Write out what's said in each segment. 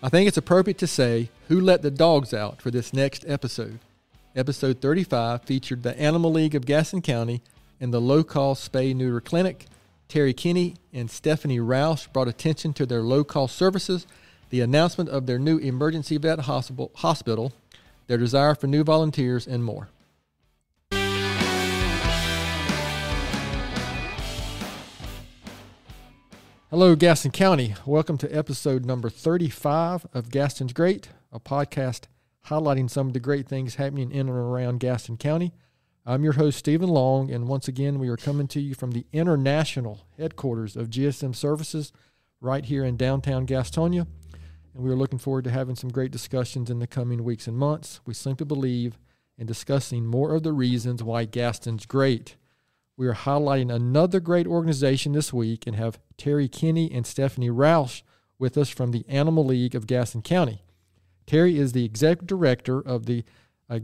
I think it's appropriate to say who let the dogs out for this next episode. Episode 35 featured the Animal League of Gaston County and the low-cost Spay Neuter Clinic. Terry Kinney and Stephanie Rauch brought attention to their low-cost services, the announcement of their new emergency vet hospital, their desire for new volunteers, and more. Hello, Gaston County. Welcome to episode number 35 of Gaston's Great, a podcast highlighting some of the great things happening in and around Gaston County. I'm your host, Stephen Long, and once again, we are coming to you from the international headquarters of GSM Services right here in downtown Gastonia, and we are looking forward to having some great discussions in the coming weeks and months. We simply believe in discussing more of the reasons why Gaston's great. We are highlighting another great organization this week and have Terry Kinney and Stephanie Rauch with us from the Animal League of Gaston County. Terry is the executive director of the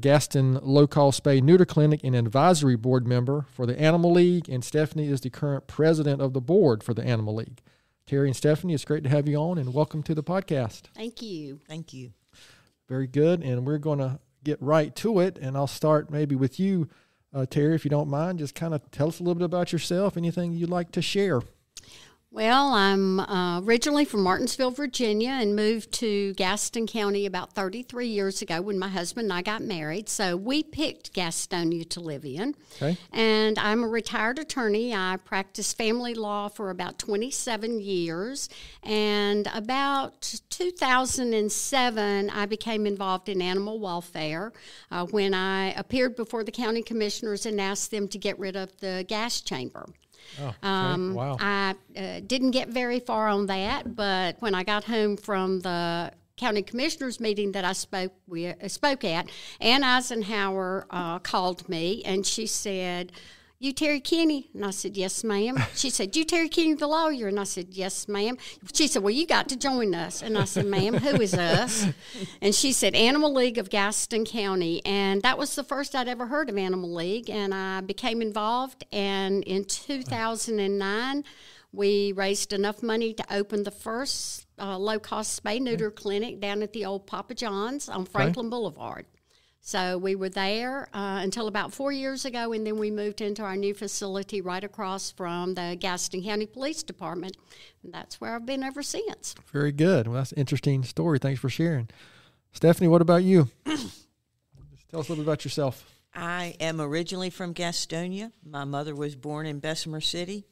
Gaston Low-Cost Spay Neuter Clinic and advisory board member for the Animal League, and Stephanie is the current president of the board for the Animal League. Terry and Stephanie, it's great to have you on, and welcome to the podcast. Thank you. Thank you. Very good, and we're going to get right to it, and I'll start maybe with you, Terry, if you don't mind. Just kind of tell us a little bit about yourself, anything you'd like to share. Well, I'm originally from Martinsville, Virginia, and moved to Gaston County about 33 years ago when my husband and I got married. So we picked Gastonia to live in. Okay. And I'm a retired attorney. I practiced family law for about 27 years. And about 2007, I became involved in animal welfare when I appeared before the county commissioners and asked them to get rid of the gas chamber. Oh, okay. Wow. I didn't get very far on that, but when I got home from the county commissioners meeting that I spoke at, Ann Eisenhower called me, and she said, "You Terry Kinney?" And I said, "Yes, ma'am." She said, "You Terry Kinney, the lawyer?" And I said, "Yes, ma'am." She said, "Well, you got to join us." And I said, "Ma'am, who is us?" And she said, "Animal League of Gaston County." And that was the first I'd ever heard of Animal League, and I became involved. And in 2009, we raised enough money to open the first low-cost spay neuter clinic down at the old Papa John's on Franklin Boulevard. So we were there until about 4 years ago, and then we moved into our new facility right across from the Gaston County Police Department, and that's where I've been ever since. Very good. Well, that's an interesting story. Thanks for sharing. Stephanie, what about you? Just tell us a little bit about yourself. I am originally from Gastonia. My mother was born in Bessemer City,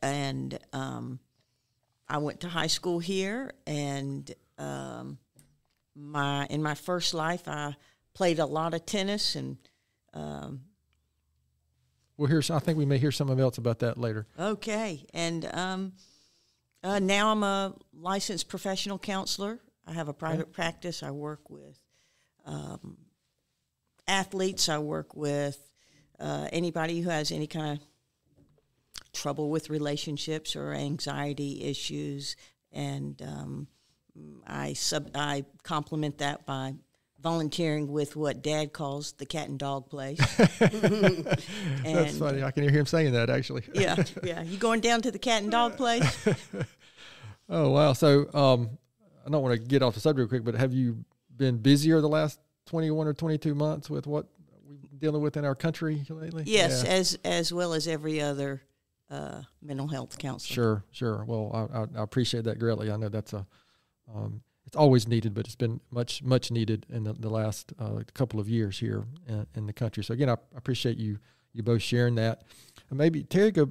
and I went to high school here, and in my first life, I played a lot of tennis, and I think we may hear something else about that later. Okay, and now I'm a licensed professional counselor. I have a private practice. I work with athletes. I work with anybody who has any kind of trouble with relationships or anxiety issues, and I complement that by volunteering with what Dad calls the cat and dog place. That's funny. I can hear him saying that, actually. Yeah. You going down to the cat and dog place? Oh, wow. So I don't want to get off the subject quick, but have you been busier the last 21 or 22 months with what we've been dealing with in our country lately? Yes, yeah. as well as every other mental health counselor. Sure. Well, I appreciate that greatly. I know that's it's always needed, but it's been much needed in the last couple of years here in the country. So again, I appreciate you both sharing that. And maybe Terry, go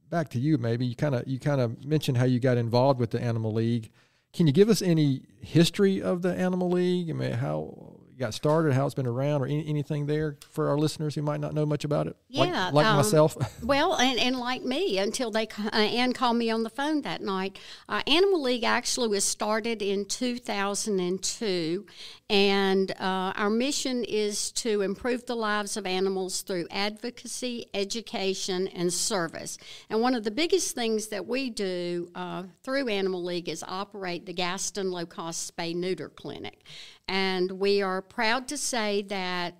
back to you. Maybe you kind of mentioned how you got involved with the Animal League. Can you give us any history of the Animal League? I mean, how you got started, how it's been around, or anything there for our listeners who might not know much about it? Yeah. Like myself. Well, and like me, until Ann called me on the phone that night. Animal League actually was started in 2002, and our mission is to improve the lives of animals through advocacy, education, and service. And one of the biggest things that we do through Animal League is operate the Gaston Low-Cost Spay Neuter Clinic. And we are proud to say that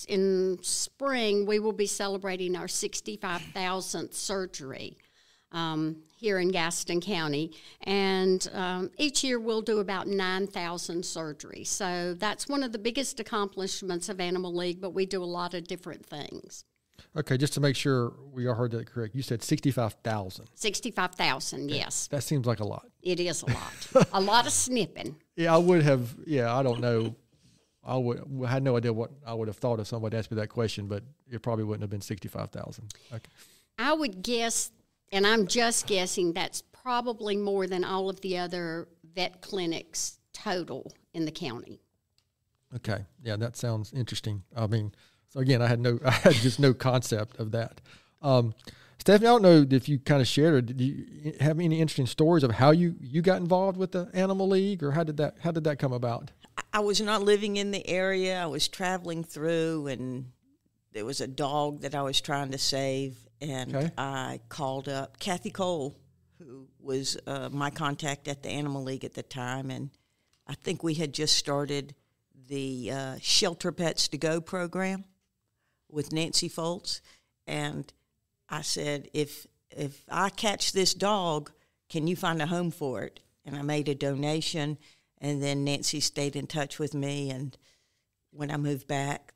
in spring we will be celebrating our 65,000th surgery here in Gaston County, and each year we'll do about 9,000 surgeries. So that's one of the biggest accomplishments of Animal League, but we do a lot of different things. Okay, just to make sure we all heard that correct, you said 65,000. 65,000, yes. That seems like a lot. It is a lot. A lot of snipping. Yeah, I would have, I don't know. I had no idea what I would have thought if somebody asked me that question, but it probably wouldn't have been 65,000. Okay. I would guess, and I'm just guessing, that's probably more than all of the other vet clinics total in the county. Okay. Yeah, that sounds interesting. I mean, so again, I had just no concept of that. Stephanie, I don't know if you kind of shared, or did you have any interesting stories of how you got involved with the Animal League, or how did that come about? I was not living in the area. I was traveling through, and there was a dog that I was trying to save, and I called up Kathy Cole, who was my contact at the Animal League at the time, and I think we had just started the Shelter Pets to Go program with Nancy Foltz, and I said, if I catch this dog, can you find a home for it? And I made a donation, and then Nancy stayed in touch with me, and when I moved back,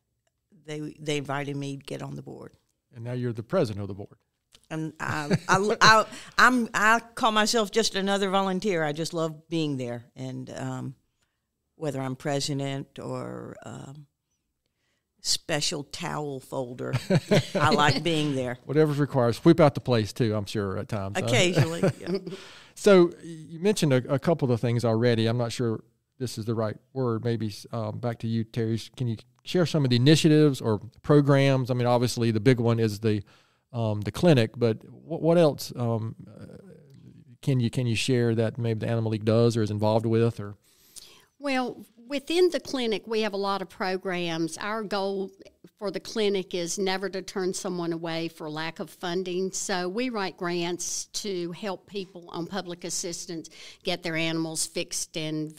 they invited me to get on the board. And now you're the president of the board. And I call myself just another volunteer. I just love being there, and whether I'm president or special towel folder, I like being there. Whatever's required. Sweep out the place too, I'm sure, at times. Occasionally. Yeah. So you mentioned a couple of things already. I'm not sure this is the right word. Maybe back to you, Terry. Can you share some of the initiatives or programs? I mean, obviously the big one is the clinic, but what else can you share that maybe the Animal League does or is involved with? Or well, within the clinic, we have a lot of programs. Our goal for the clinic is never to turn someone away for lack of funding. So we write grants to help people on public assistance get their animals fixed and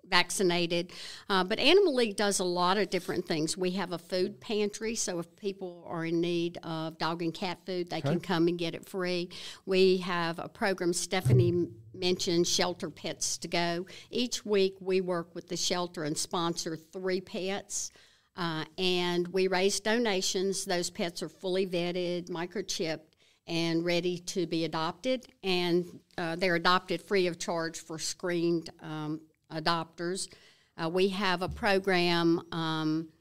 vaccinated. But Animal League does a lot of different things. We have a food pantry, so if people are in need of dog and cat food, they can come and get it free. We have a program Stephanie mentioned, Shelter Pets to Go. Each week we work with the shelter and sponsor 3 pets. And we raise donations. Those pets are fully vetted, microchipped, and ready to be adopted. And they're adopted free of charge for screened adopters. We have a program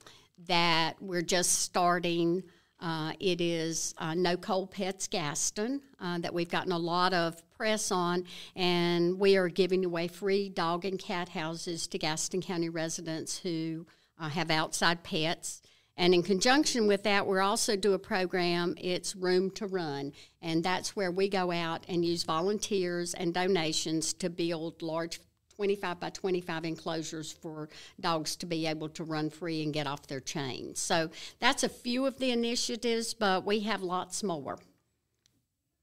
that we're just starting. It is No Cold Pets Gaston that we've gotten a lot of press on, and we are giving away free dog and cat houses to Gaston County residents who have outside pets. And in conjunction with that, we also do a program, it's Room to Run, and that's where we go out and use volunteers and donations to build large 25 by 25 enclosures for dogs to be able to run free and get off their chains. So that's a few of the initiatives, but we have lots more.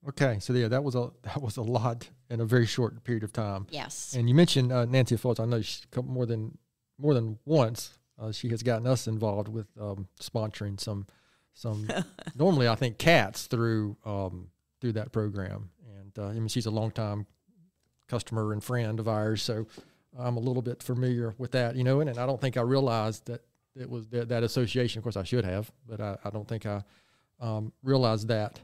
Okay, so yeah, that was a lot in a very short period of time. Yes. And you mentioned Nancy Foltz. I know she more than once. She has gotten us involved with sponsoring some normally I think cats through that program, and I mean she's a longtime customer and friend of ours, so I'm a little bit familiar with that, and I don't think I realized that it was that association. Of course, I should have, but I don't think I realized that.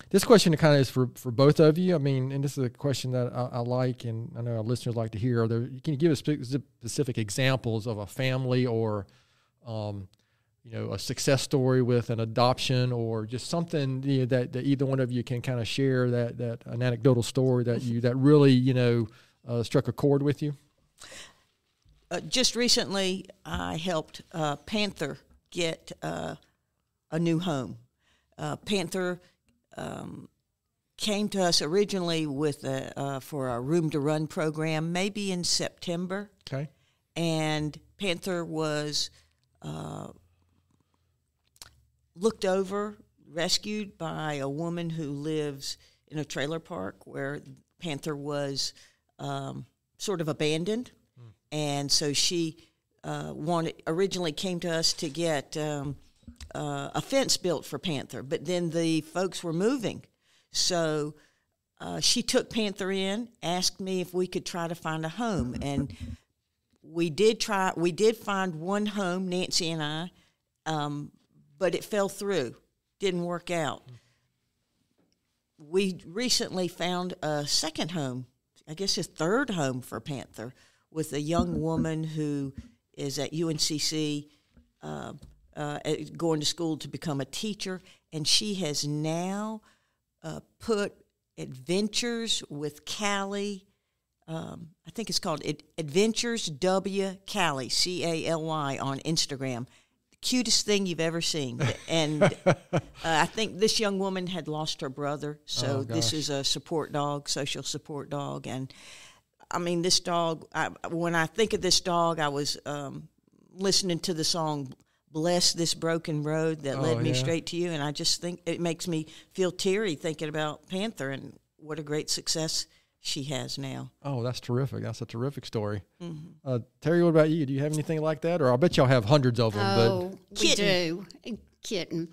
This question kind of is for both of you. I mean, and this is a question that I like, and I know our listeners like to hear. Can you give us specific examples of a family or, a success story with an adoption, or just something that either one of you can kind of share that an anecdotal story that really struck a chord with you? Just recently, I helped Panther get a new home. Panther came to us originally with for a Room to Run program, maybe in September. Okay. And Panther was looked over, rescued by a woman who lives in a trailer park where Panther was sort of abandoned. And so she originally came to us to get a fence built for Panther, but then the folks were moving. So she took Panther in, asked me if we could try to find a home, and we did try. We did find one home, Nancy and I, but it fell through. Didn't work out. We recently found a second home, I guess a third home for Panther, with a young woman who is at UNCC going to school to become a teacher, and she has now put Adventures with Callie, I think it's called Adventures W. Callie, Cally, on Instagram. Cutest thing you've ever seen. And I think this young woman had lost her brother, so this is a support dog, social support dog. And I mean, this dog, when I think of this dog, I was listening to the song Bless This Broken Road That Led Me Straight to You, and I just think it makes me feel teary thinking about Panther and what a great success she has now. Oh, that's terrific. That's a terrific story. Mm-hmm. Terry, what about you? Do you have anything like that? Or I'll bet y'all have hundreds of them. Oh, we do. Kitten.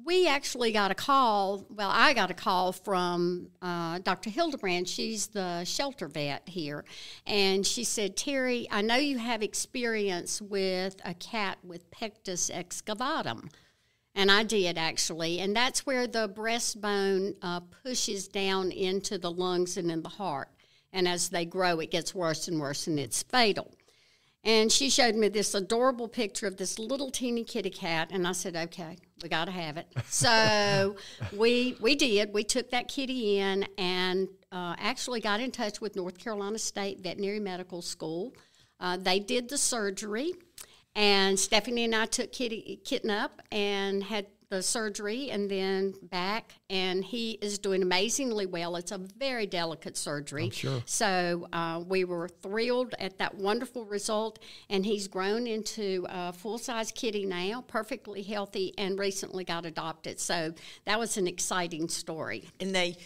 We actually got a call. Well, I got a call from Dr. Hildebrand. She's the shelter vet here. And she said, Terry, I know you have experience with a cat with pectus excavatum. And I did, actually. And that's where the breastbone pushes down into the lungs and in the heart. And as they grow, it gets worse and worse, and it's fatal. And she showed me this adorable picture of this little teeny kitty cat, and I said, okay, we got to have it. So we did. We took that kitty in and actually got in touch with North Carolina State Veterinary Medical School. They did the surgery. And Stephanie and I took Kitten up and had the surgery and then back, and he is doing amazingly well. It's a very delicate surgery. I'm sure. So we were thrilled at that wonderful result, and he's grown into a full-size kitty now, perfectly healthy, and recently got adopted. So that was an exciting story. And they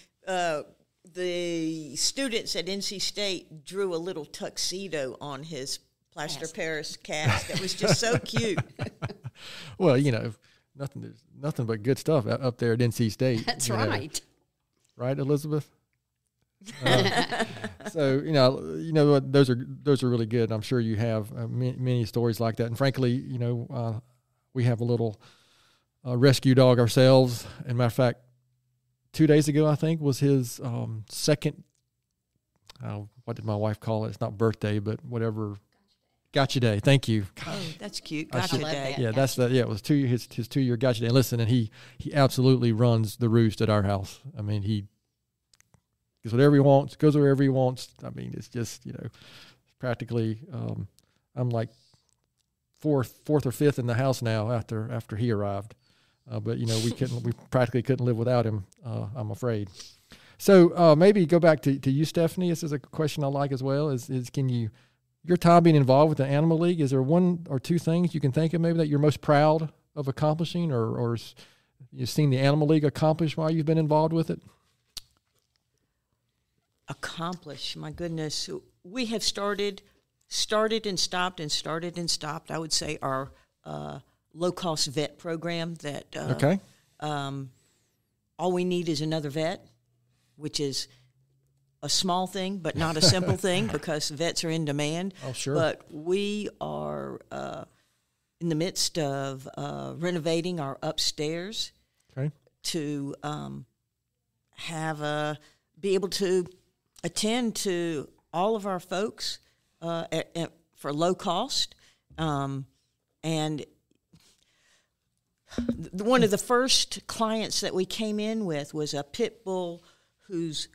the students at NC State drew a little tuxedo on his plaster Paris cast. It was just so cute. Well, there's nothing but good stuff up there at NC State. That's right. Right, Elizabeth? So those are really good. I'm sure you have many stories like that. And frankly, we have a little rescue dog ourselves. And matter of fact, 2 days ago, I think, was his second. What did my wife call it? It's not birthday, but whatever. Gotcha Day. Thank you. Oh, that's cute. Gotcha Day. Yeah, it was his 2-year Gotcha Day. Listen, and he absolutely runs the roost at our house. I mean, he gets whatever he wants, goes wherever he wants. I mean, it's just, practically, I'm like fourth or fifth in the house now after he arrived. But we practically couldn't live without him, I'm afraid. So maybe go back to you, Stephanie. This is a question I like as well, is can you, your time being involved with the Animal League, is there one or two things you can think of maybe that you're most proud of accomplishing, or you've seen the Animal League accomplish while you've been involved with it? Accomplish, my goodness. We have started and stopped and started and stopped. I would say our low-cost vet program that okay. All we need is another vet, which is a small thing, but not a simple thing, because vets are in demand. Oh, sure. But be in the midst of renovating our upstairs to be able to attend to all of our folks for low cost. And one of the first clients that we came in with was a pit bull whose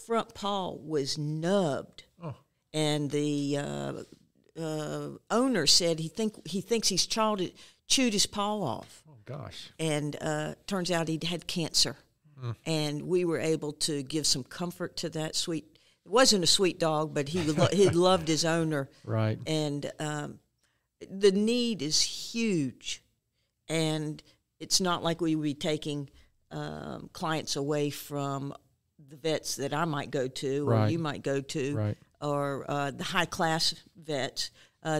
front paw was nubbed, and the owner said he thinks he's chewed his paw off. Oh gosh! And turns out he'd had cancer, and we were able to give some comfort to that sweet. It wasn't a sweet dog, but he loved his owner. Right. And the need is huge, and it's not like we would be taking clients away from the vets that I might go to, or you might go to, or the high-class vets.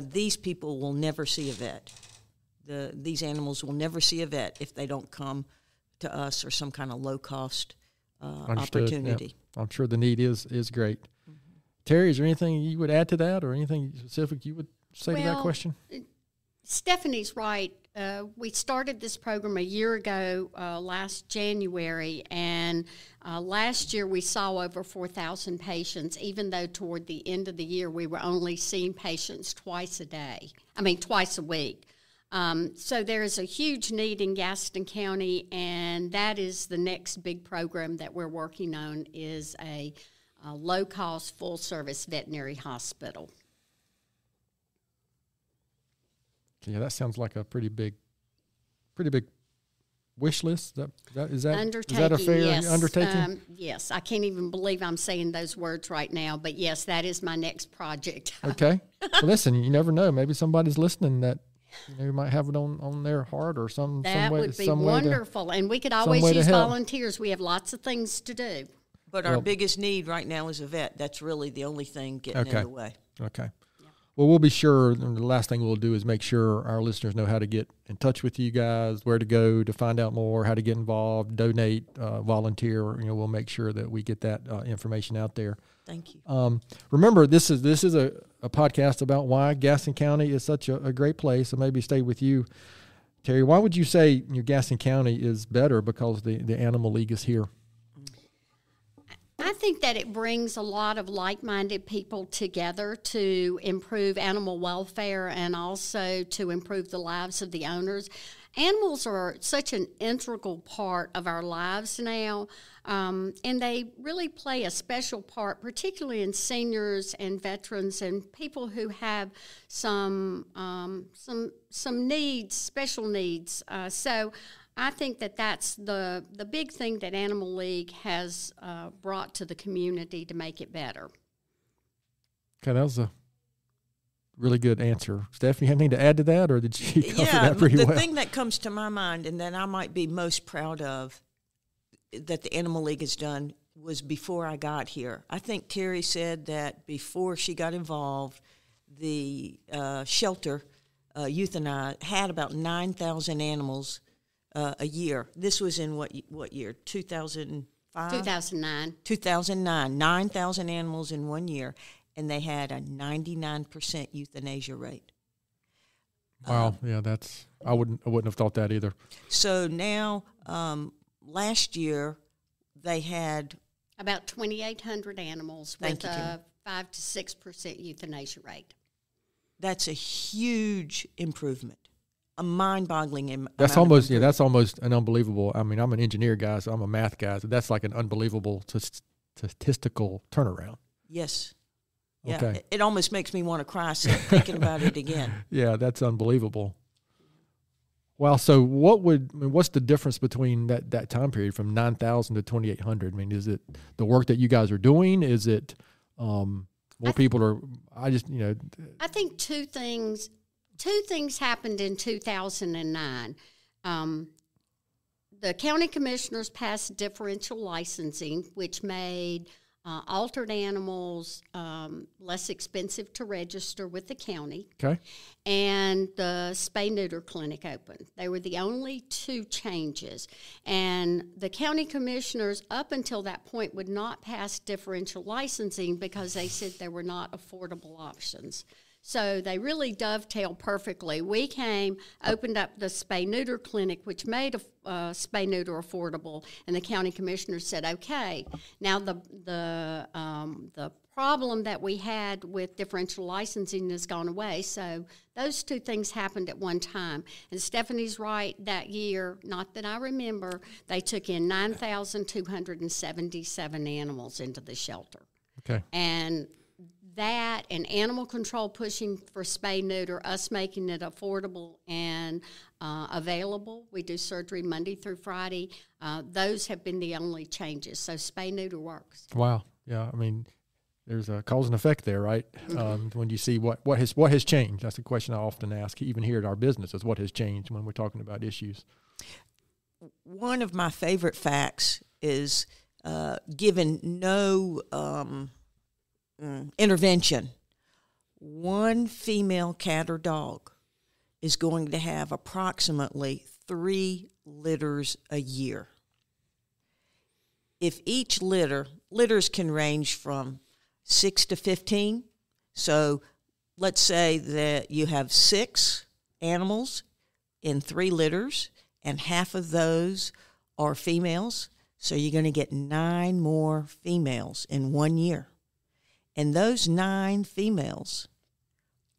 These people will never see a vet. These animals will never see a vet if they don't come to us or some kind of low-cost Understood. opportunity. Yeah. I'm sure the need is great. Mm-hmm. Terry, is there anything you would add to that or anything specific you would say to that question? Stephanie's right. We started this program a year ago, last January, and last year we saw over 4,000 patients, even though toward the end of the year we were only seeing patients twice a week. So there is a huge need in Gaston County, and that is the next big program that we're working on is a low-cost, full-service veterinary hospital. Yeah, that sounds like a pretty big wish list. Is that a fair undertaking? Yes, I can't even believe I'm saying those words right now, but yes, that is my next project. Okay. Well, listen, you never know. Maybe somebody's listening that might have it on their heart or some way. That would be wonderful, and we could always use volunteers. We have lots of things to do. But our biggest need right now is a vet. That's really the only thing getting in the way. Okay. Well, we'll be sure, and the last thing we'll do is make sure our listeners know how to get in touch with you guys, where to go to find out more, how to get involved, donate, volunteer. We'll make sure that we get that information out there. Thank you. Remember, this is a podcast about why Gaston County is such a great place. So maybe stay with you, Terry. Why would you say Gaston County is better because the Animal League is here? I think that it brings a lot of like-minded people together to improve animal welfare and also to improve the lives of the owners. Animals are such an integral part of our lives now, and they really play a special part, particularly in seniors and veterans and people who have some needs, special needs. So I think that that's the big thing that Animal League has brought to the community to make it better. Okay, that was a really good answer. Stephanie, you have anything to add to that, or did she cover that pretty well? The thing that comes to my mind and that I might be most proud of that the Animal League has done was before I got here. I think Terry said that before she got involved, the shelter, euthanized, had about 9,000 animals a year. This was in what year? 2005? 2009. 2009. 9,000 animals in 1 year, and they had a 99% euthanasia rate. Wow, yeah, I wouldn't have thought that either. So now, last year, they had about 2,800 animals with a 5 to 6% euthanasia rate. That's a huge improvement. A mind-boggling that's almost an unbelievable. I mean, I'm an engineer guy, so I'm a math guy, so that's like an unbelievable statistical turnaround. Yes. Yeah, okay. It almost makes me want to cry thinking about it again. Yeah, that's unbelievable. Well, so what's the difference between that time period from 9,000 to 2,800? I mean, is it the work that you guys are doing? Is it more people are? I think two things. Two things happened in 2009. The county commissioners passed differential licensing, which made altered animals less expensive to register with the county. Okay. And the Spay Neuter clinic opened. They were the only two changes. And the county commissioners, up until that point, would not pass differential licensing because they said there were not affordable options. So they really dovetail perfectly. We came, opened up the Spay Neuter clinic, which made Spay Neuter affordable, and the county commissioners said, "Okay." Now the problem that we had with differential licensing has gone away. So those two things happened at one time. And Stephanie's right. That year, not that I remember, they took in 9,277 animals into the shelter. Okay. And that and animal control pushing for spay neuter, us making it affordable and available. We do surgery Monday through Friday. Those have been the only changes. So spay neuter works. Wow. Yeah. I mean, there's a cause and effect there, right? Mm-hmm. When you see what has changed. That's a question I often ask, even here at our business, is what has changed when we're talking about issues. One of my favorite facts is given no intervention, one female cat or dog is going to have approximately 3 litters a year. If each litters can range from 6 to 15. So let's say that you have 6 animals in 3 litters, and half of those are females. So you're going to get 9 more females in 1 year. And those 9 females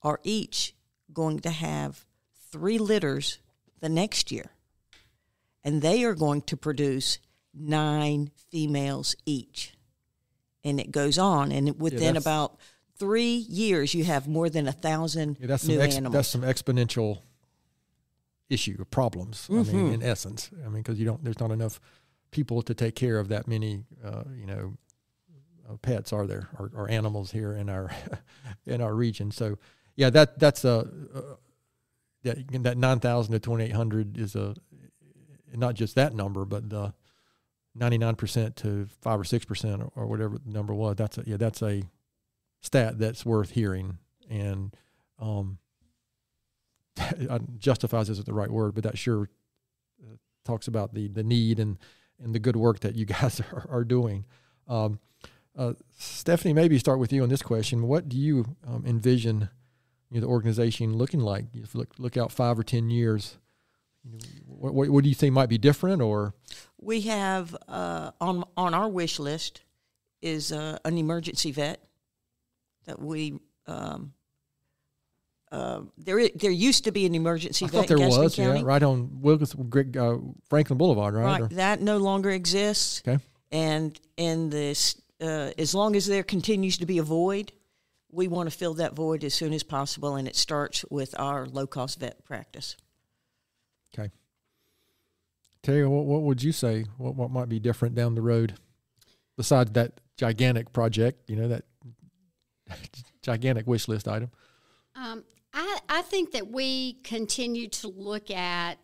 are each going to have 3 litters the next year. And they are going to produce 9 females each. And it goes on. And within about 3 years, you have more than 1,000 new animals. That's some exponential issue or problems. I mean, in essence, because there's not enough people to take care of that many, pets, are there, or animals here in our in our region. So, yeah, that's that 9,000 to 2,800 is not just that number, but the 99% to 5 or 6% or whatever the number was. That's a stat that's worth hearing, and justifies isn't the right word, but that sure talks about the need and the good work that you guys are doing. Stephanie, maybe start with you on this question. What do you envision the organization looking like? If you look out 5 or 10 years, what do you think might be different? Or we have on our wish list is an emergency vet that we. There used to be an emergency vet in Gaston County. Yeah, right on Franklin Boulevard, right? Right, that no longer exists. Okay. And in this, as long as there continues to be a void, we want to fill that void as soon as possible, and it starts with our low-cost vet practice. Okay. Terry, what would you say? What might be different down the road besides that gigantic project? That gigantic wish list item. I think that we continue to look at,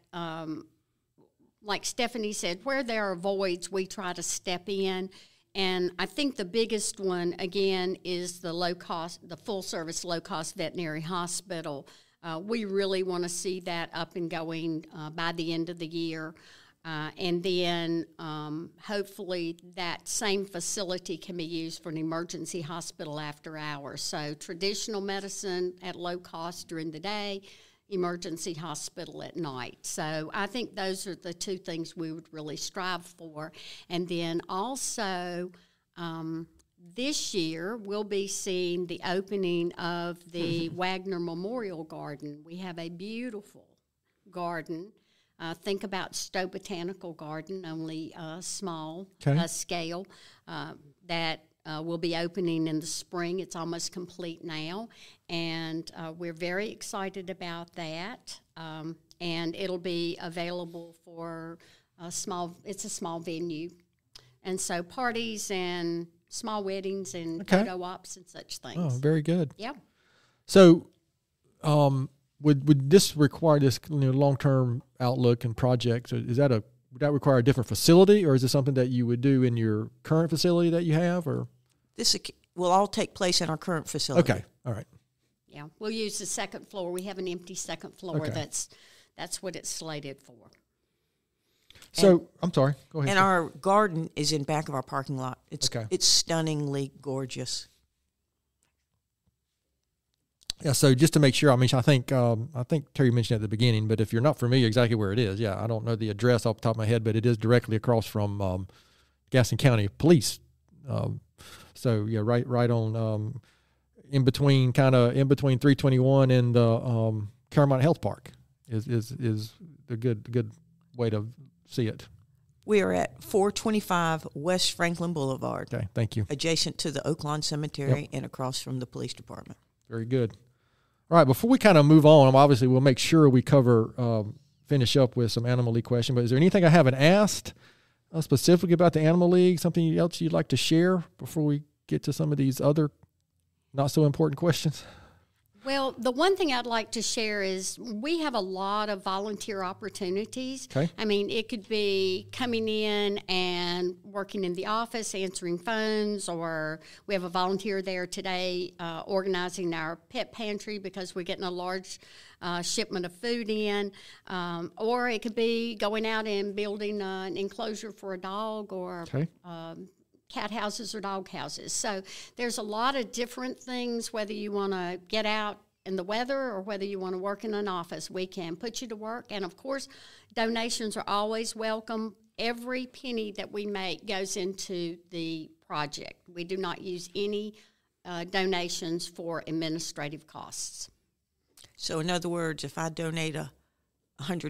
like Stephanie said, where there are voids, we try to step in. And I think the biggest one, again, is the full-service low-cost veterinary hospital. We really want to see that up and going by the end of the year. And then hopefully that same facility can be used for an emergency hospital after hours. So traditional medicine at low cost during the day, emergency hospital at night. So I think those are the 2 things we would really strive for. And then also this year we'll be seeing the opening of the Wagner Memorial Garden. We have a beautiful garden. Think about Stowe Botanical Garden, only small scale, that will be opening in the spring. It's almost complete now, and we're very excited about that. And it'll be available for it's a small venue. And so parties and small weddings and photo ops and such things. Oh, very good. Yeah. So, would this require this long-term outlook and projects? Would that require a different facility, or is it something that you would do in your current facility that you have? Or this will all take place in our current facility. Okay, all right. Yeah, we'll use the second floor. We have an empty second floor. Okay. That's what it's slated for. So I'm sorry. Go ahead. And our garden is in back of our parking lot. It's stunningly gorgeous. Yeah, so just to make sure, I think Terry mentioned at the beginning, but if you're not familiar exactly where it is, I don't know the address off the top of my head, but it is directly across from Gaston County Police. So yeah, right on in between 321 and the Carolina Health Park is a good way to see it. We are at 425 West Franklin Boulevard. Okay, thank you. Adjacent to the Oaklawn Cemetery and across from the police department. Very good. All right, before we kind of move on, obviously we'll make sure we finish up with some Animal League question, but is there anything I haven't asked specifically about the Animal League, something else you'd like to share before we get to some of these other not so important questions? Well, the one thing I'd like to share is we have a lot of volunteer opportunities. Okay. I mean, it could be coming in and working in the office, answering phones, or we have a volunteer there today organizing our pet pantry because we're getting a large shipment of food in, or it could be going out and building an enclosure for a dog or cat houses or dog houses. So there's a lot of different things, whether you want to get out in the weather or whether you want to work in an office, we can put you to work. And of course, donations are always welcome. Every penny that we make goes into the project. We do not use any donations for administrative costs. So in other words, if I donate $100,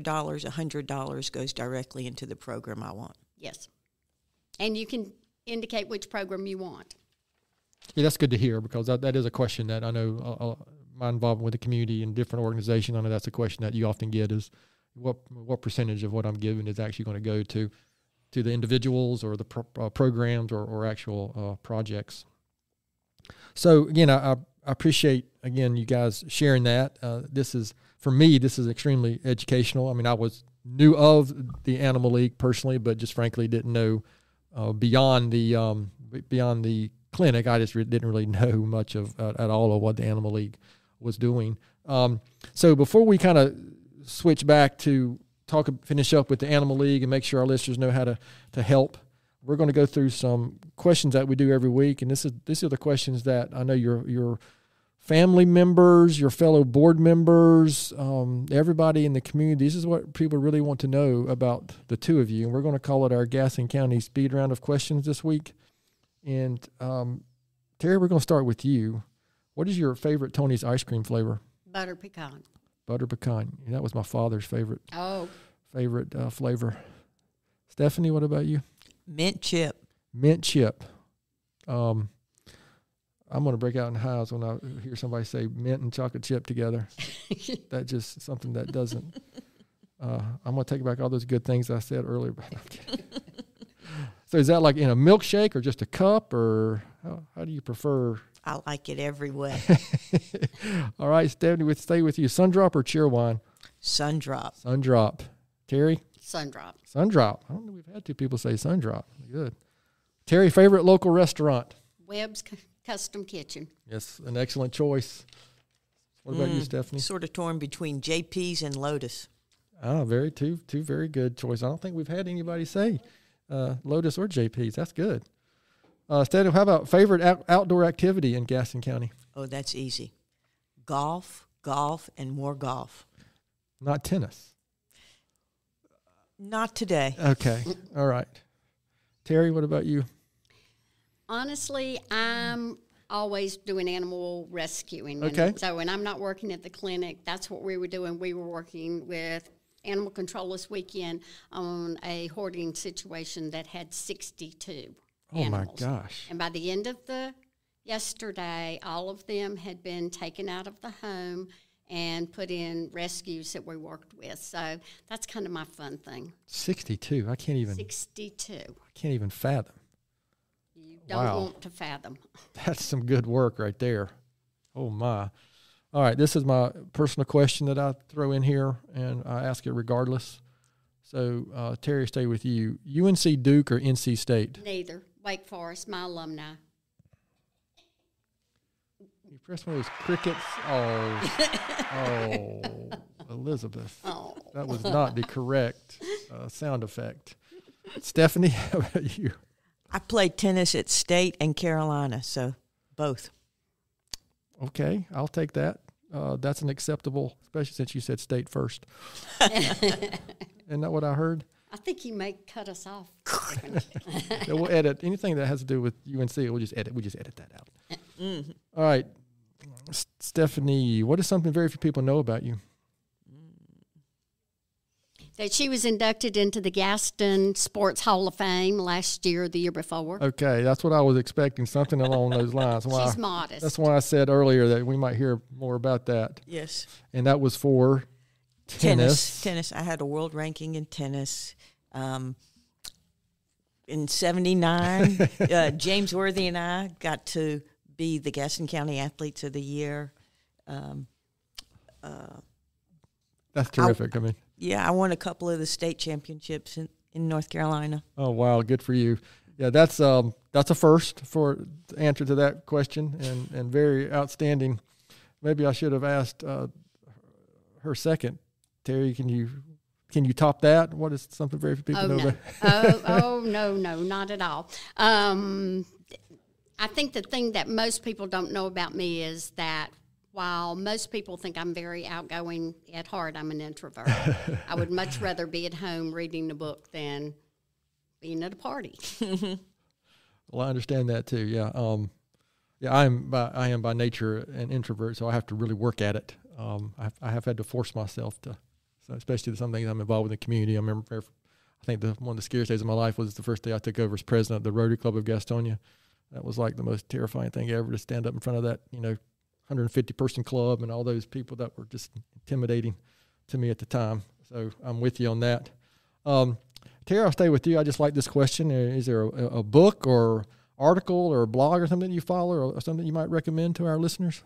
$100 goes directly into the program I want. Yes. And you can indicate which program you want. Yeah, that's good to hear, because that is a question that I know my involvement with the community and different organizations. I know that's a question that you often get is what percentage of what I'm giving is actually going to go to the individuals or the programs or actual projects. So again, I appreciate again you guys sharing that. This is extremely educational. I mean, I knew of the Animal League personally, but just frankly didn't know. Beyond the clinic, I just didn't really know much of at all of what the Animal League was doing. So before we kind of switch back to finish up with the Animal League and make sure our listeners know how to help, we're going to go through some questions that we do every week, and these are the questions that I know your family members, your fellow board members, everybody in the community. This is what people really want to know about the two of you. And we're going to call it our Gaston County Speed Round of Questions this week. And Terry, we're going to start with you. What is your favorite Tony's ice cream flavor? Butter pecan. Butter pecan. That was my father's favorite. Oh. Favorite flavor. Stephanie, what about you? Mint chip. Mint chip. I'm going to break out in hives when I hear somebody say mint and chocolate chip together. That's just something that doesn't. I'm going to take back all those good things I said earlier. I'm kidding. So is that like in a milkshake or just a cup, or how do you prefer? I like it every way. All right, Stephanie, stay with you. Sundrop or Cheerwine? Sundrop. Sundrop. Terry? Sundrop. Sundrop. I don't know. We've had two people say Sundrop. Good. Terry, favorite local restaurant? Webb's Custom Kitchen. Yes, an excellent choice. What about you, Stephanie? Sort of torn between JP's and Lotus. Two very good choices. I don't think we've had anybody say Lotus or JP's. That's good. Stephanie, how about favorite outdoor activity in Gaston County? Oh, that's easy. Golf, and more golf. Not tennis. Not today. Okay. All right. Terry, what about you? Honestly, I'm always doing animal rescuing. Okay. And so when I'm not working at the clinic, that's what we were doing. We were working with animal control this weekend on a hoarding situation that had 62 animals. Oh, my gosh. And by the end of yesterday, all of them had been taken out of the home and put in rescues that we worked with. So that's kind of my fun thing. 62. I can't even. 62. I can't even fathom. You don't want to fathom. That's some good work right there. Oh, my. All right, this is my personal question that I throw in here, and I ask it regardless. So, Terry, stay with you. UNC Duke or NC State? Neither. Wake Forest, my alumni. You press one of those crickets. Oh, Elizabeth. Oh. That was not the correct sound effect. Stephanie, how about you? I played tennis at State and Carolina, so both. Okay, I'll take that. That's an acceptable, especially since you said State first. Isn't that what I heard? I think you may cut us off. Yeah, we'll edit anything that has to do with UNC. We'll just edit that out. Mm-hmm. All right, Stephanie, what is something very few people know about you? That she was inducted into the Gaston Sports Hall of Fame last year or the year before. Okay, that's what I was expecting, something along those lines. She's modest. That's why I said earlier that we might hear more about that. Yes. And that was for tennis. Tennis. I had a world ranking in tennis. In 79, James Worthy and I got to be the Gaston County Athletes of the Year. That's terrific. I won a couple of the state championships in North Carolina. Oh, wow. Good for you. Yeah, that's a first for the answer to that question, and very outstanding. Maybe I should have asked her second. Terry, can you top that? What is something very few people know about? No, not at all. I think the thing that most people don't know about me is that while most people think I'm very outgoing, at heart I'm an introvert. I would much rather be at home reading a book than being at a party. Well, I understand that too. Yeah. I am by nature an introvert, so I have to really work at it. I have had to force myself to, especially some things I'm involved with in the community. I remember, I think one of the scariest days of my life was the first day I took over as president of the Rotary Club of Gastonia. That was like the most terrifying thing ever, to stand up in front of that, 150-person club and all those people that were just intimidating to me at the time. So I'm with you on that. Terry, I'll stay with you. I just like this question. Is there a book or article or a blog or something you follow or something you might recommend to our listeners?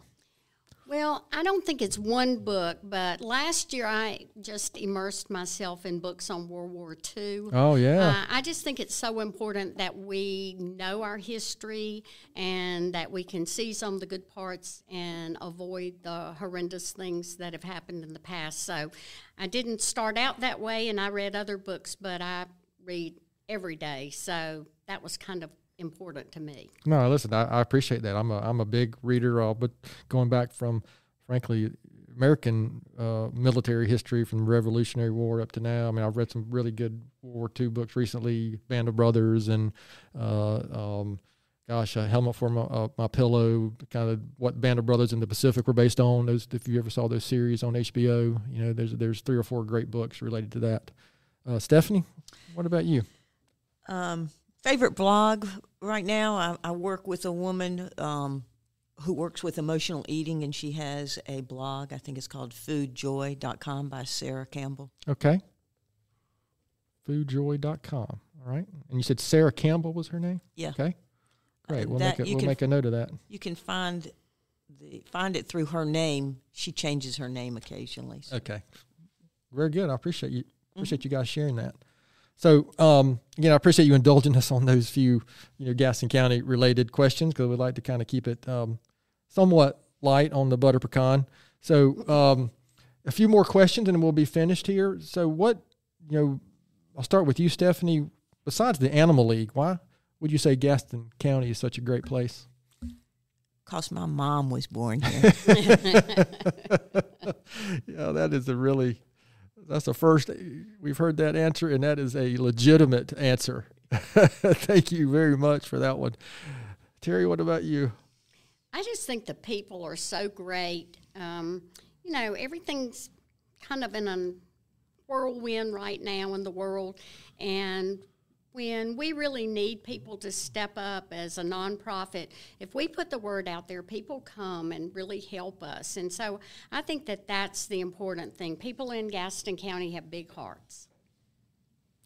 Well, I don't think it's one book, but last year I just immersed myself in books on World War II. Oh, yeah. I just think it's so important that we know our history and that we can see some of the good parts and avoid the horrendous things that have happened in the past. So I didn't start out that way, and I read other books, but I read every day. So that was kind of important to me. No, listen, I appreciate that. I'm a big reader, but going back from, frankly, American military history from the Revolutionary War up to now. I mean, I've read some really good World War II books recently, Band of Brothers and, Helmet for My Pillow, kind of what Band of Brothers in the Pacific were based on. Those, if you ever saw those series on HBO, there's 3 or 4 great books related to that. Stephanie, what about you? Favorite blog right now, I work with a woman who works with emotional eating, and she has a blog. I think it's called foodjoy.com by Sarah Campbell. Okay. Foodjoy.com. All right. And you said Sarah Campbell was her name? Yeah. Okay. Great. We'll make a note of that. You can find it through her name. She changes her name occasionally. So. Okay. Very good. I appreciate you. Appreciate you guys sharing that. So, again, I appreciate you indulging us on those few, Gaston County related questions, because we'd like to kind of keep it somewhat light on the butter pecan. So, a few more questions and we'll be finished here. So I'll start with you, Stephanie. Besides the Animal League, why would you say Gaston County is such a great place? Because my mom was born here. Yeah, that's the first we've heard that answer, and that is a legitimate answer. Thank you very much for that one. Terry, what about you? I just think the people are so great. Everything's kind of in a whirlwind right now in the world, and when we really need people to step up as a nonprofit, if we put the word out there, people come and really help us. And so I think that that's the important thing. People in Gaston County have big hearts.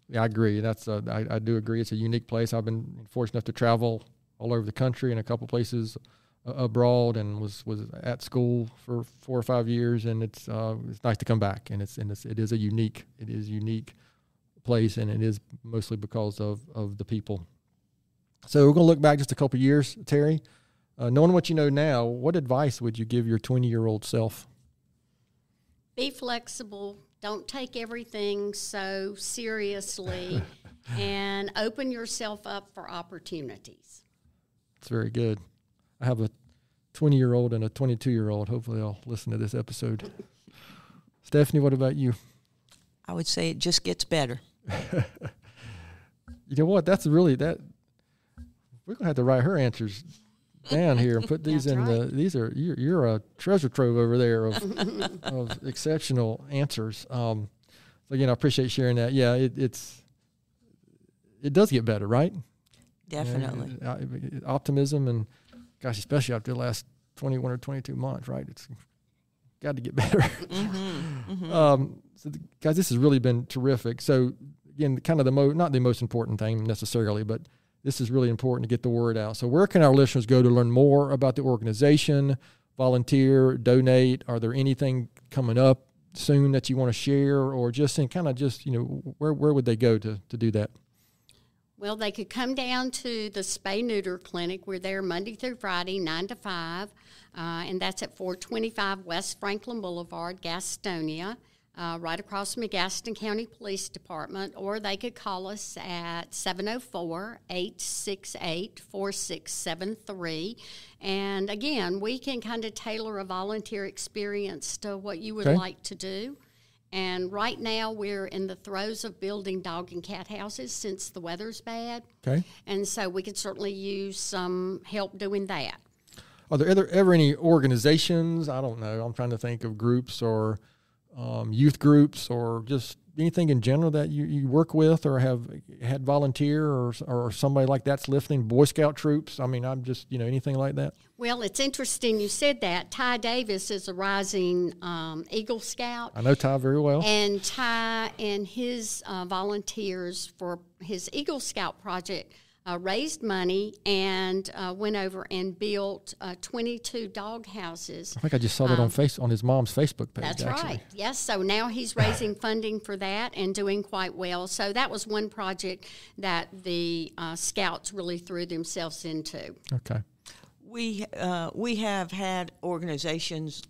Yeah, I agree. I do agree. It's a unique place. I've been fortunate enough to travel all over the country and a couple places abroad, and was at school for 4 or 5 years. And it's nice to come back. And it is unique place, and it is mostly because of the people. So we're going to look back just a couple of years, Terry. Knowing what you know now, what advice would you give your 20-year-old self? Be flexible. Don't take everything so seriously, and open yourself up for opportunities. That's very good. I have a 20-year-old and a 22-year-old. Hopefully I'll listen to this episode. Stephanie, what about you? I would say it just gets better. You know what? That's really that. We're gonna have to write her answers down here and put these in right. These are you're a treasure trove over there of exceptional answers. So again, I appreciate sharing that. Yeah, it does get better, right? Definitely. Optimism, and gosh, especially after the last 21 or 22 months, right? It's got to get better. So guys, this has really been terrific. So again, kind of not the most important thing necessarily, but this is really important to get the word out. So where can our listeners go to learn more about the organization, volunteer, donate? Are there anything coming up soon that you want to share, or just in kind of just, where would they go to do that? Well, they could come down to the Spay Neuter Clinic. We're there Monday through Friday, 9 to 5, and that's at 425 West Franklin Boulevard, Gastonia, right across from the Gaston County Police Department, or they could call us at 704-868-4673. And again, we can kind of tailor a volunteer experience to what you would like to do. And right now we're in the throes of building dog and cat houses since the weather's bad. Okay. And so we could certainly use some help doing that. Are there ever any organizations, I don't know, I'm trying to think of groups or youth groups or just anything in general that you work with or have had volunteer or somebody like that's lifting, Boy Scout troops? I mean, I'm just, anything like that? Well, it's interesting you said that. Ty Davis is a rising Eagle Scout. I know Ty very well. And Ty and his volunteers for his Eagle Scout project raised money and went over and built 22 dog houses. I think I just saw that on his mom's Facebook page. That's actually. right. Yes. So now he's raising funding for that and doing quite well. So that was one project that the Scouts really threw themselves into. Okay. We have had organizations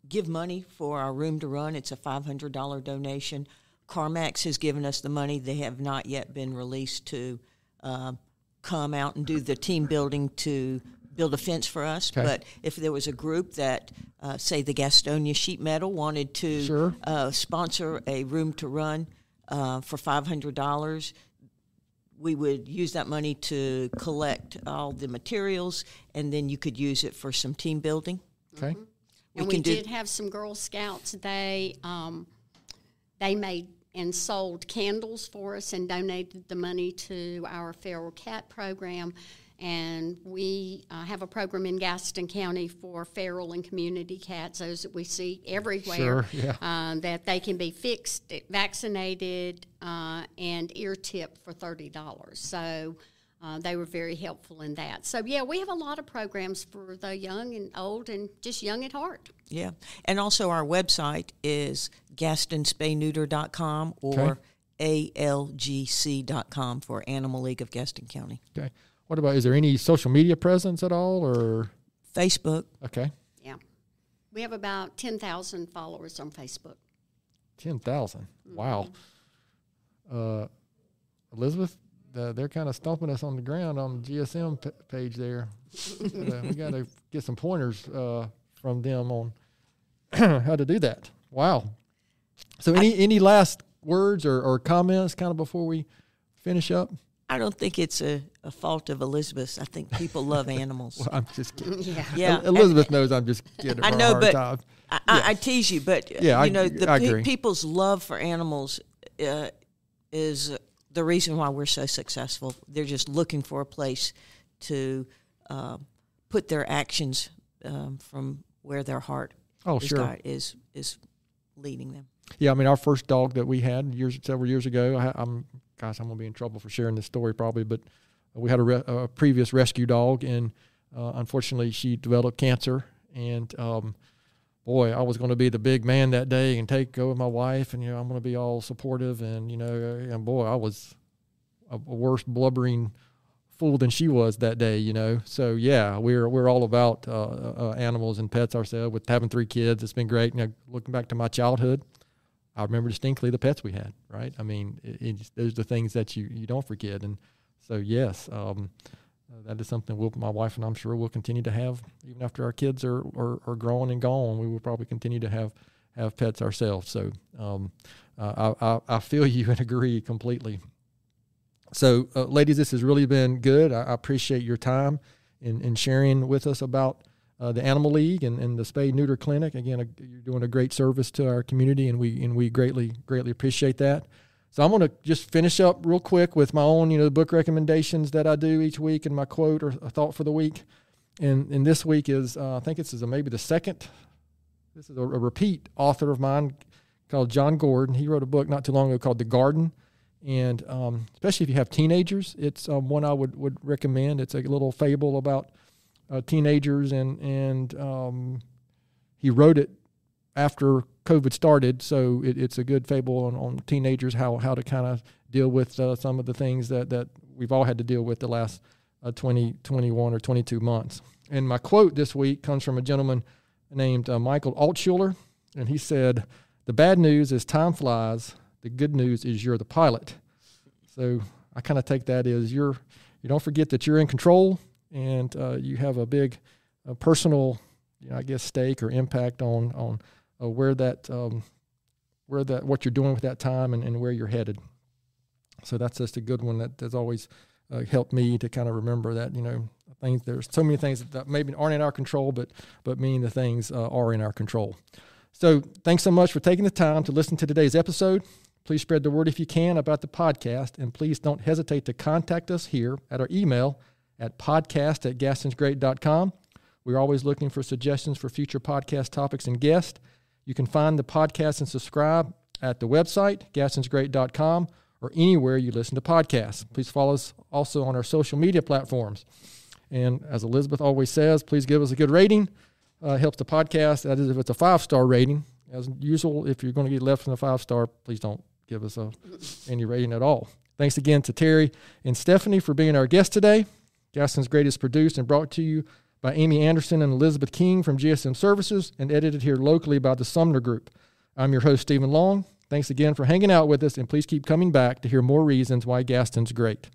give money for our room to run. It's a $500 donation. CarMax has given us the money. They have not yet been released to come out and do the team building to build a fence for us. Okay. But if there was a group that, say, the Gastonia Sheet Metal wanted to sponsor a room to run for $500, we would use that money to collect all the materials, and then you could use it for some team building. Okay. Mm-hmm. And we did have some Girl Scouts. They made and sold candles for us and donated the money to our feral cat program. And we have a program in Gaston County for feral and community cats, those that we see everywhere, that they can be fixed, vaccinated, and ear tipped for $30. So they were very helpful in that. So, yeah, we have a lot of programs for the young and old and just young at heart. Yeah. And also our website is GastonSpayNeuter.com or ALGC.com for Animal League of Gaston County. Okay. What about, is there any social media presence at all or? Facebook. Okay. Yeah. We have about 10,000 followers on Facebook. 10,000. Wow. Elizabeth, they're kind of stomping us on the ground on the GSM page there. We got to get some pointers from them on how to do that. Wow. So any last words or comments kind of before we finish up? I don't think it's a fault of Elizabeth's. I think people love animals. Well, I'm just kidding. Yeah. Elizabeth knows I'm just kidding. I know, but time. I tease you. But I agree. People's love for animals is the reason why we're so successful. They're just looking for a place to put their actions from where their heart is leading them. Yeah, I mean, our first dog that we had several years ago, I'm going to be in trouble for sharing this story probably, but we had a previous rescue dog, and unfortunately she developed cancer. And, boy, I was going to be the big man that day and go with my wife, and, I'm going to be all supportive. And, and boy, I was a worse blubbering fool than she was that day, So, yeah, we're all about animals and pets ourselves. With having 3 kids, it's been great. Looking back to my childhood, I remember distinctly the pets we had, right? I mean, those are the things that you don't forget. And so, yes, that is something my wife and I'm sure will continue to have even after our kids are grown and gone. We will probably continue to have pets ourselves. So I feel you and agree completely. So, ladies, this has really been good. I appreciate your time in sharing with us about the Animal League and the Spay Neuter Clinic. Again, you're doing a great service to our community, and we greatly appreciate that. So I'm going to just finish up real quick with my own, book recommendations that I do each week and my quote or a thought for the week. And this week is, I think this is maybe the second. This is a repeat author of mine called John Gordon. He wrote a book not too long ago called The Garden. And especially if you have teenagers, it's one I would recommend. It's a little fable about teenagers, and he wrote it after COVID started, so it's a good fable on teenagers, how to kind of deal with some of the things that we've all had to deal with the last 20, 21, or 22 months. And my quote this week comes from a gentleman named Michael Altshuler, and he said, "The bad news is time flies. The good news is you're the pilot." So I kind of take that as you don't forget that you're in control, and you have a big personal, stake or impact on what you're doing with that time and where you're headed. So that's just a good one that has always helped me to kind of remember that, there's so many things that maybe aren't in our control, but many of the things are in our control. So thanks so much for taking the time to listen to today's episode. Please spread the word if you can about the podcast, and please don't hesitate to contact us here at our email at podcast@gastonsgreat.com. We're always looking for suggestions for future podcast topics and guests. You can find the podcast and subscribe at the website, gastonsgreat.com, or anywhere you listen to podcasts. Please follow us also on our social media platforms. And as Elizabeth always says, please give us a good rating. Helps the podcast. That is, if it's a 5-star rating. As usual, if you're going to get less than a 5-star, please don't give us any rating at all. Thanks again to Terry and Stephanie for being our guests today. Gaston's Great is produced and brought to you by Amy Anderson and Elizabeth King from GSM Services, and edited here locally by the Sumner Group. I'm your host, Stephen Long. Thanks again for hanging out with us, and please keep coming back to hear more reasons why Gaston's great.